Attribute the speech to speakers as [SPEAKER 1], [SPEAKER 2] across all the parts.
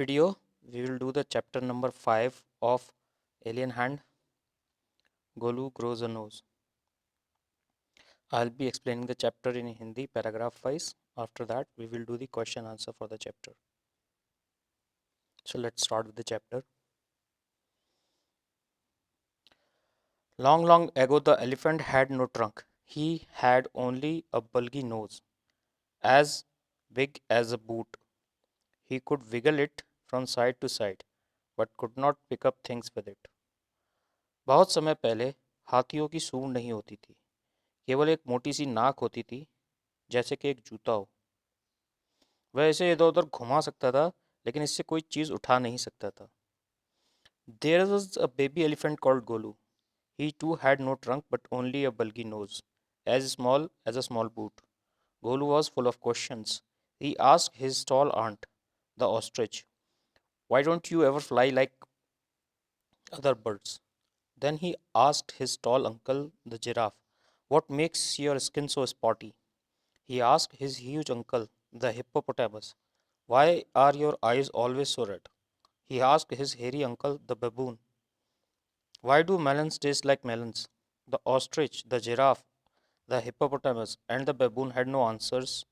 [SPEAKER 1] video we will do the chapter number 5 of Alien Hand. Golu grows a nose. I'll be explaining the chapter in Hindi paragraph wise. After that we will do the question answer for the chapter. So let's start with the chapter. Long ago the elephant had no trunk. He had only a bulgy nose, as big as a boot. He could wiggle it from side to side, but could not pick up things with it. बहुत समय पहले हाथियों की सूंड नहीं होती थी, केवल एक मोटी सी नाक होती थी, जैसे कि एक जूता हो। वह इसे इधर उधर घुमा सकता था, लेकिन इससे कोई चीज़ उठा नहीं सकता था। There was a baby elephant called Golu. He too had no trunk but only a bulgy nose, as small as a small boot. Golu was full of questions. He asked his tall aunt, the ostrich, "Why don't you ever fly like other birds?" Then he asked his tall uncle, the giraffe, "What makes your skin so spotty?" He asked his huge uncle, the hippopotamus, "Why are your eyes always so red?" He asked his hairy uncle, the baboon, "Why do melons taste like melons?" The ostrich, the giraffe, the hippopotamus, and the baboon had no answers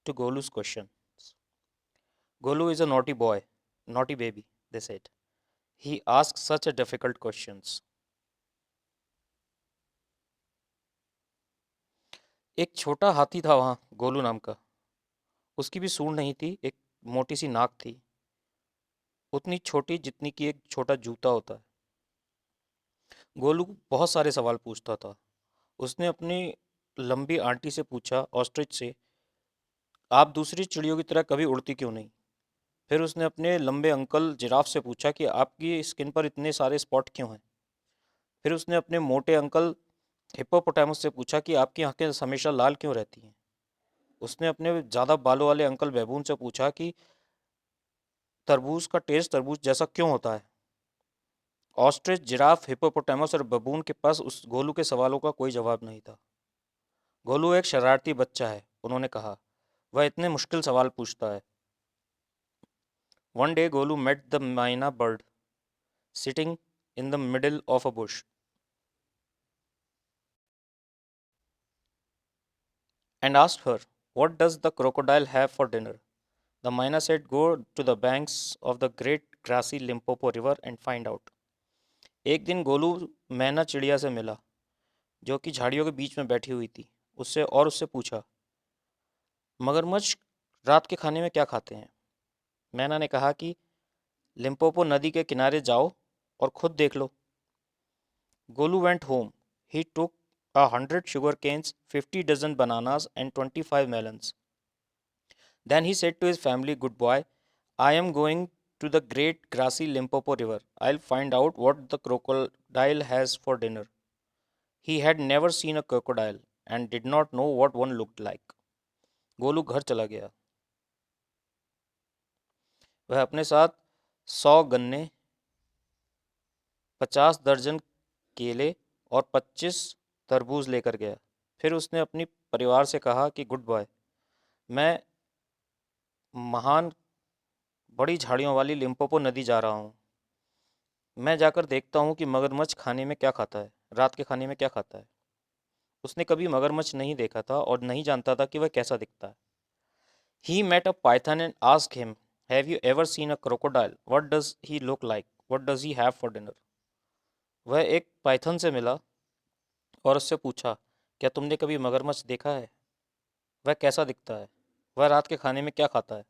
[SPEAKER 1] to Golu's question. Golu is a naughty boy, naughty baby, they said. He asks such a difficult questions. एक छोटा हाथी था वहाँ, गोलू नाम का. उसकी भी सूंड नहीं थी, एक मोटी सी नाक थी, उतनी छोटी जितनी कि एक छोटा जूता होता है. गोलू बहुत सारे सवाल पूछता था. उसने अपनी लंबी आंटी से पूछा, ऑस्ट्रिच से, "आप दूसरी चिड़ियों की तरह कभी उड़ती क्यों नहीं?" फिर उसने अपने लंबे अंकल जिराफ से पूछा कि आपकी स्किन पर इतने सारे स्पॉट क्यों हैं? फिर उसने अपने मोटे अंकल हिप्पोपोटामस से पूछा कि आपकी आंखें हमेशा लाल क्यों रहती हैं? उसने अपने ज़्यादा बालों वाले अंकल बैबून से पूछा कि तरबूज का टेस्ट तरबूज जैसा क्यों होता है? ऑस्ट्रिच, जिराफ, हिप्पोपोटामस और बबून के पास उस गोलू के सवालों का कोई जवाब नहीं था. गोलू एक शरारती बच्चा है, उन्होंने कहा. वह इतने मुश्किल सवाल पूछता है. One day Golu met the myna bird sitting in the middle of a bush and asked her, "What does the crocodile have for dinner?" The myna said, "Go to the banks of the great grassy Limpopo river and find out." एक दिन गोलू मैना चिड़िया से मिला, जो कि झाड़ियों के बीच में बैठी हुई थी. उससे पूछा, "मगरमच्छ रात के खाने में क्या खाते हैं?" मैना ने कहा कि लिम्पोपो नदी के किनारे जाओ और खुद देख लो. Golu went home. He took 100 sugar canes, 50 dozen bananas, and 25 melons. Then he said to his family, "Goodbye. I am going to the great grassy Limpopo River. I'll find out what the crocodile has for dinner." He had never seen a crocodile and did not know what one looked like. Golu घर चला गया. वह अपने साथ 100 गन्ने, 50 दर्जन केले और 25 तरबूज लेकर गया. फिर उसने अपनी परिवार से कहा कि गुड बाय. मैं महान बड़ी झाड़ियों वाली लिम्पोपो नदी जा रहा हूँ. मैं जाकर देखता हूँ कि मगरमच्छ खाने में क्या खाता है, रात के खाने में क्या खाता है. उसने कभी मगरमच्छ नहीं देखा था और नहीं जानता था कि वह कैसा दिखता है. He met a python and asked him, "Have you ever seen a crocodile? What does he look like? What does he have for dinner?" वह एक पाइथन से मिला और उससे पूछा, "क्या तुमने कभी मगरमच्छ देखा है? वह कैसा दिखता है? वह रात के खाने में क्या खाता है?"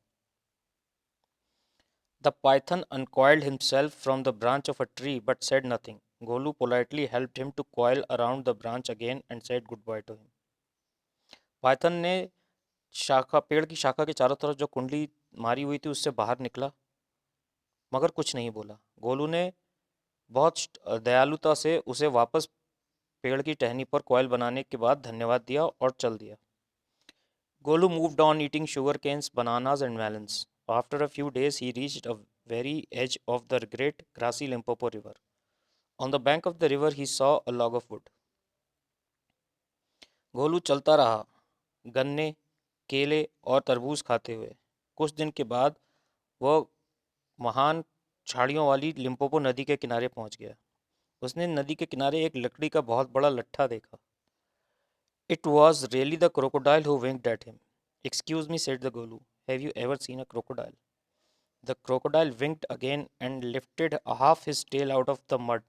[SPEAKER 1] The python uncoiled himself from the branch of a tree but said nothing. Golu politely helped him to coil around the branch again and said goodbye to him. Python ने पेड़ की शाखा के चारों तरफ जो कुंडली मारी हुई थी उससे बाहर निकला, मगर कुछ नहीं बोला. गोलू ने बहुत दयालुता से उसे वापस पेड़ की टहनी पर कॉयल बनाने के बाद धन्यवाद दिया और चल दिया. Golu moved on eating sugar canes, bananas, and melons. After a few days, he reached the very edge of the great grassy Limpopo River. On the bank of the river, he saw a log of wood. Golu चलता रहा, गन्ने, केले और तरबूज खाते हुए. कुछ दिन के बाद वह महान झाड़ियों वाली लिम्पोपो नदी के किनारे पहुंच गया। उसने नदी के किनारे एक लकड़ी का बहुत बड़ा लट्ठा देखा। It was really the crocodile who winked at him. Excuse me, said the Golu. Have you ever seen a crocodile? The crocodile winked again and lifted half his tail out of the mud.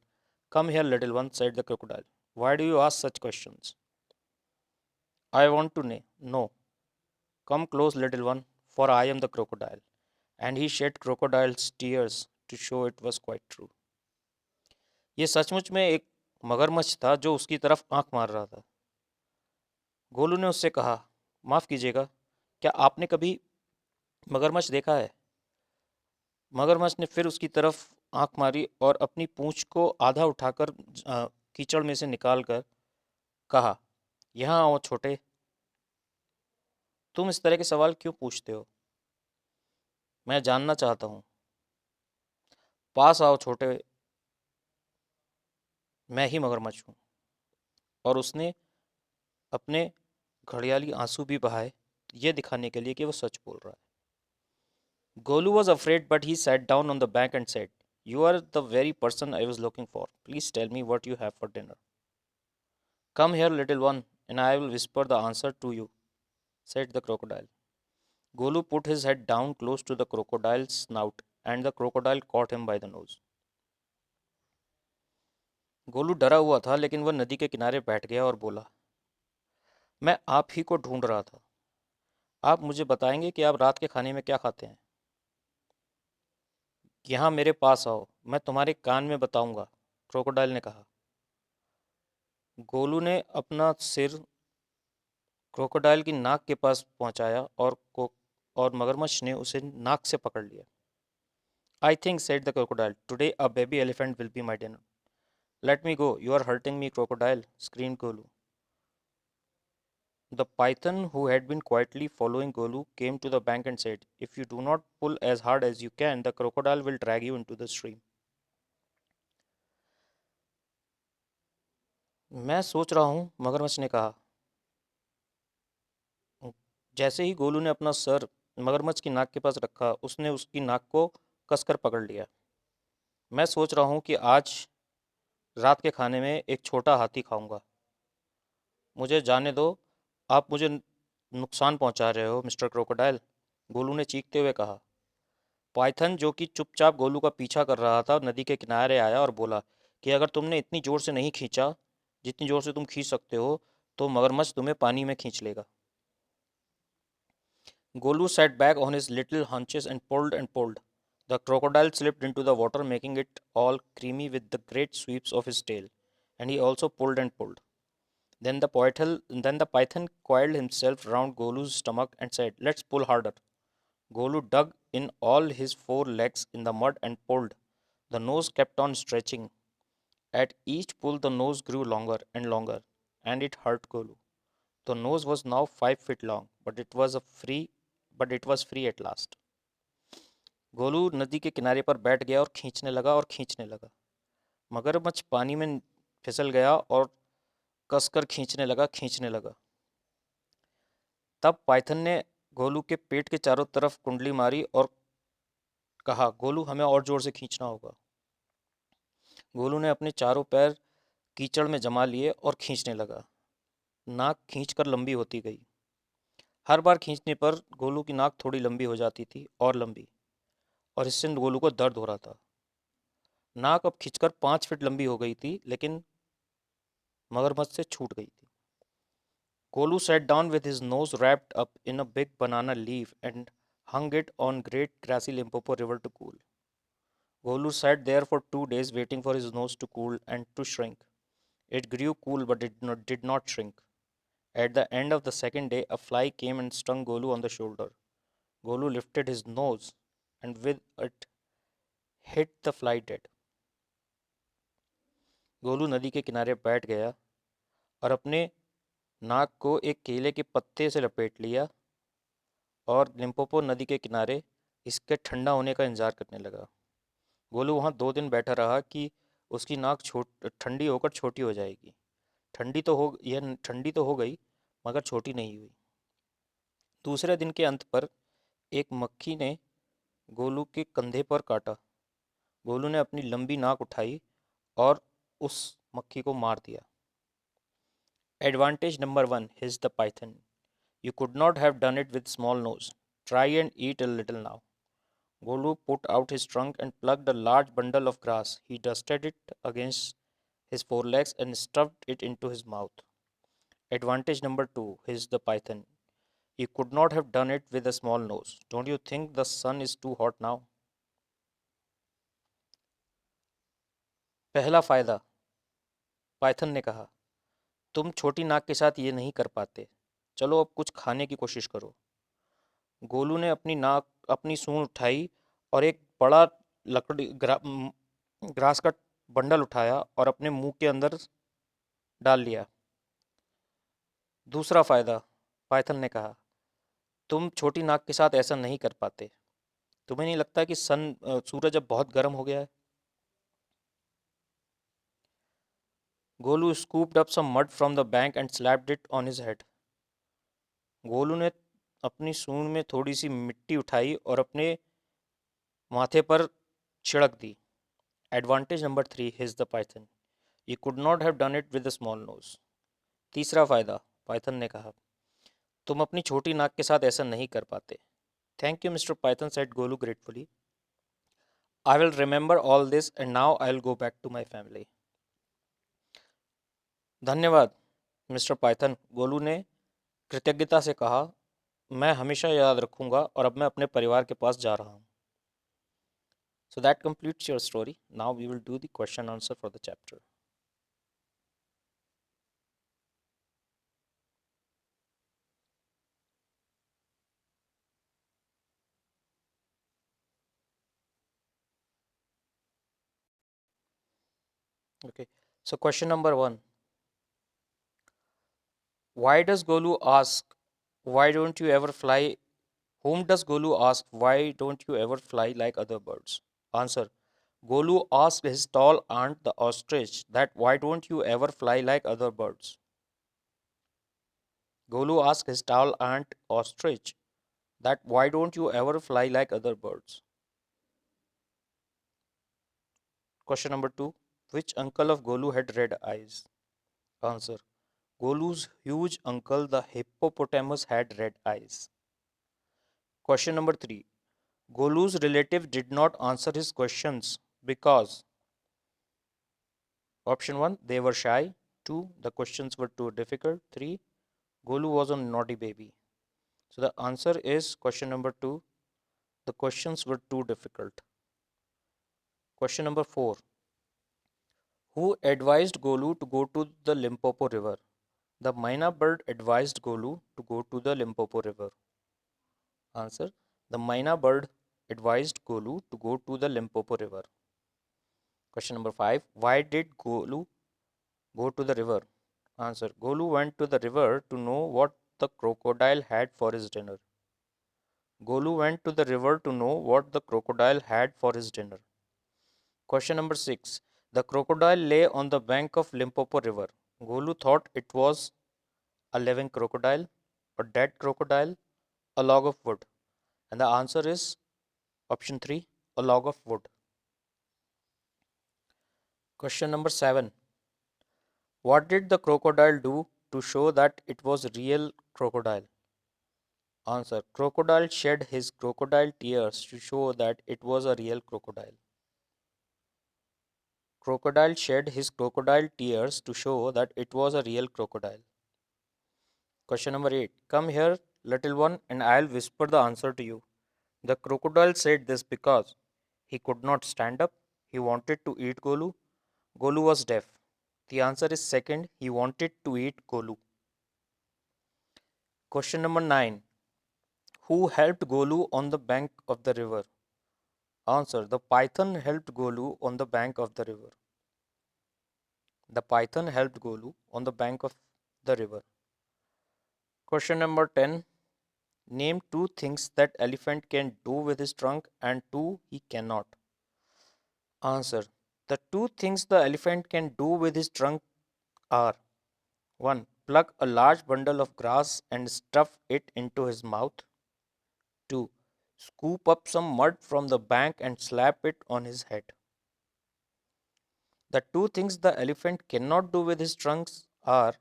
[SPEAKER 1] Come here, little one, said the crocodile. Why do you ask such questions? I want to know. Come close, little one, for I am the crocodile. And he shed crocodile's tears to show it was quite true. ये सचमुच में एक मगरमच्छ था जो उसकी तरफ आंख मार रहा था। गोलू ने उससे कहा, माफ़ कीजिएगा, क्या आपने कभी मगरमच्छ देखा है? मगरमच्छ ने फिर उसकी तरफ आंख मारी और अपनी पूंछ को आधा उठाकर कीचड़ में से निकालकर कहा, यहाँ आओ छोटे। तुम इस तरह के सवाल क्यों पूछते हो? मैं जानना चाहता हूँ। पास आओ छोटे, मैं ही मगरमच्छ हूँ। और उसने अपने घड़ियाली आंसू भी बहाए, ये दिखाने के लिए कि वो सच बोल रहा है। Golu was afraid but he sat down on the bank and said, you are the very person I was looking for. Please tell me what you have for dinner. Come here little one and I will whisper the answer to you, said the crocodile. Golu put his head down close to the crocodile's snout, and the crocodile caught him by the nose. Golu डरा हुआ था, लेकिन वह नदी के किनारे बैठ गया और बोला, मैं आप ही को ढूंढ रहा था। आप मुझे बताएंगे कि आप रात के खाने में क्या खाते हैं? यहाँ मेरे पास आओ, मैं तुम्हारे कान में बताऊंगा, क्रोकोडाइल ने कहा। गोलू ने अपना सिर क्रोकोडाइल की नाक के पास पहुंचाया और मगरमच्छ ने उसे नाक से पकड़ लिया। I think, said the crocodile, today a baby elephant will be my dinner. Let me go, you are hurting me, crocodile, screamed Golu. The python, who had been quietly following Golu, came to the bank and said, if you do not pull as hard as you can, the crocodile will drag you into the stream. मैं सोच रहा हूँ, मगरमच्छ ने कहा। जैसे ही गोलू ने अपना सर मगरमच्छ की नाक के पास रखा, उसने उसकी नाक को कसकर पकड़ लिया। मैं सोच रहा हूँ कि आज रात के खाने में एक छोटा हाथी खाऊंगा। मुझे जाने दो, आप मुझे नुकसान पहुंचा रहे हो, मिस्टर क्रोकोडाइल, गोलू ने चीखते हुए कहा। पाइथन, जो कि चुपचाप गोलू का पीछा कर रहा था, नदी के किनारे आया और बोला कि अगर तुमने इतनी जोर से नहीं खींचा जितनी जोर से तुम खींच सकते हो, तो मगरमच्छ तुम्हें पानी में खींच लेगा। Golu sat back on his little hunches and pulled and pulled. The crocodile slipped into the water, making it all creamy with the great sweeps of his tail, and he also pulled and pulled. Then the python coiled himself round Golu's stomach and said, let's pull harder. Golu dug in all his four legs in the mud and pulled. The nose kept on stretching. At each pull, the nose grew longer and longer, and it hurt Golu. The nose was now 5 feet long, but it was free at last. Golu नदी के किनारे पर बैठ गया और खींचने लगा और खींचने लगा। मगरमच्छ पानी में फिसल गया और कसकर खींचने लगा। तब पाइथन ने गोलू के पेट के चारों तरफ कुंडली मारी और कहा, गोलू, हमें और जोर से खींचना होगा। गोलू ने अपने चारों पैर कीचड़ में जमा लिए और खींचने लगा। नाक खींचकर लंबी होती गई। हर बार खींचने पर गोलू की नाक थोड़ी लंबी हो जाती थी और लंबी, और इससे गोलू को दर्द हो रहा था। नाक अब खींचकर 5 फीट लंबी हो गई थी, लेकिन मगरमच्छ से छूट गई थी। Golu sat down with his nose wrapped up in a big banana leaf and hung it on great grassy Limpopo River to cool. Golu sat there for 2 days waiting for his nose to cool and to shrink. It grew cool but did not shrink. At the end of the second day, a fly came and stung Golu on the shoulder. Golu lifted his nose and with it hit the fly dead. Golu नदी के किनारे बैठ गया और अपने नाक को एक केले के पत्ते से लपेट लिया और लिम्पोपो नदी के किनारे इसके ठंडा होने का इंतजार करने लगा। गोलू वहाँ 2 दिन बैठा रहा कि उसकी नाक ठंडी होकर छोटी हो जाएगी। ठंडी तो हो गई, मगर छोटी नहीं हुई। दूसरे दिन के अंत पर एक मक्खी ने गोलू के कंधे पर काटा। गोलू ने अपनी लंबी नाक उठाई और उस मक्खी को मार दिया। Advantage number 1 is the python. You could not have done it with small nose. Try and eat a little now. Golu put out his trunk and plucked a large bundle of grass. He dusted it against his forelegs and stuffed it into his mouth. Advantage number 2 is the python. You could not have done it with a small nose. Don't you think the sun is too hot now? पहला फायदा, Python ने कहा, तुम छोटी नाक के साथ ये नहीं कर पाते। चलो अब कुछ खाने की कोशिश करो। गोलू ने अपनी सूंड उठाई और एक बड़ा ग्रास का बंडल उठाया और अपने मुंह के अंदर डाल लिया। दूसरा फायदा, पाइथन ने कहा, तुम छोटी नाक के साथ ऐसा नहीं कर पाते। तुम्हें नहीं लगता कि सूरज अब बहुत गर्म हो गया है? Golu scooped up some mud from the bank and slapped it on his head. Golu ने अपनी सूंड में थोड़ी सी मिट्टी उठाई और अपने माथे पर छिड़क दी। Advantage number 3 is the python. You could not have done it with a small nose. तीसरा फायदा, पाइथन ने कहा, तुम अपनी छोटी नाक के साथ ऐसा नहीं कर पाते। Thank you mister Python, said Golu gratefully. I will remember all this and now I will go back to my family. धन्यवाद मिस्टर पाइथन, गोलू ने कृतज्ञता से कहा, मैं हमेशा याद रखूंगा और अब मैं अपने परिवार के पास जा रहा हूँ। So that completes your story. Now we will do the question answer for the chapter. Okay. So question number 1. Why does Golu ask, why don't you ever fly? Whom does Golu ask, why don't you ever fly like other birds? Answer. Golu asked his tall aunt the ostrich that why don't you ever fly like other birds? Golu asked his tall aunt ostrich that why don't you ever fly like other birds? Question number 2. Which uncle of Golu had red eyes? Answer. Golu's huge uncle, the hippopotamus, had red eyes. Question number 3. Golu's relative did not answer his questions because option 1, they were shy. 2, the questions were too difficult. 3, Golu was a naughty baby. So the answer is question number 2, the questions were too difficult. Question number 4. Who advised Golu to go to the Limpopo River? The Myna bird advised Golu to go to the Limpopo River. Answer. The Myna bird advised Golu to go to the Limpopo River. Question number 5. Why did Golu go to the river? Answer. Golu went to the river to know what the crocodile had for his dinner. Golu went to the river to know what the crocodile had for his dinner. Question number 6. The crocodile lay on the bank of Limpopo River. Golu thought it was a living crocodile, a dead crocodile, a log of wood. And the answer is option 3, a log of wood. Question number 7. What did the crocodile do to show that it was a real crocodile? Answer. Crocodile shed his crocodile tears to show that it was a real crocodile. Crocodile shed his crocodile tears to show that it was a real crocodile. Question number 8. Come here, little one, and I'll whisper the answer to you. The crocodile said this because he could not stand up. He wanted to eat Golu. Golu was deaf. The answer is second, he wanted to eat Golu. Question number 9. Who helped Golu on the bank of the river? Answer. The python helped Golu on the bank of the river. The python helped Golu on the bank of the river. Question number 10. Name 2 things that elephant can do with his trunk and 2 he cannot. Answer. The 2 things the elephant can do with his trunk are 1. Pluck a large bundle of grass and stuff it into his mouth. 2. scoop up some mud from the bank and slap it on his head. The two things the elephant cannot do with his trunks are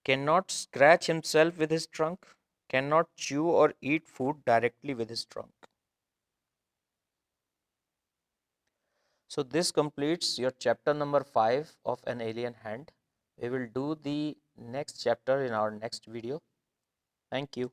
[SPEAKER 1] cannot scratch himself with his trunk, cannot chew or eat food directly with his trunk. So, this completes your chapter number 5 of An Alien Hand. We will do the next chapter in our next video. Thank you.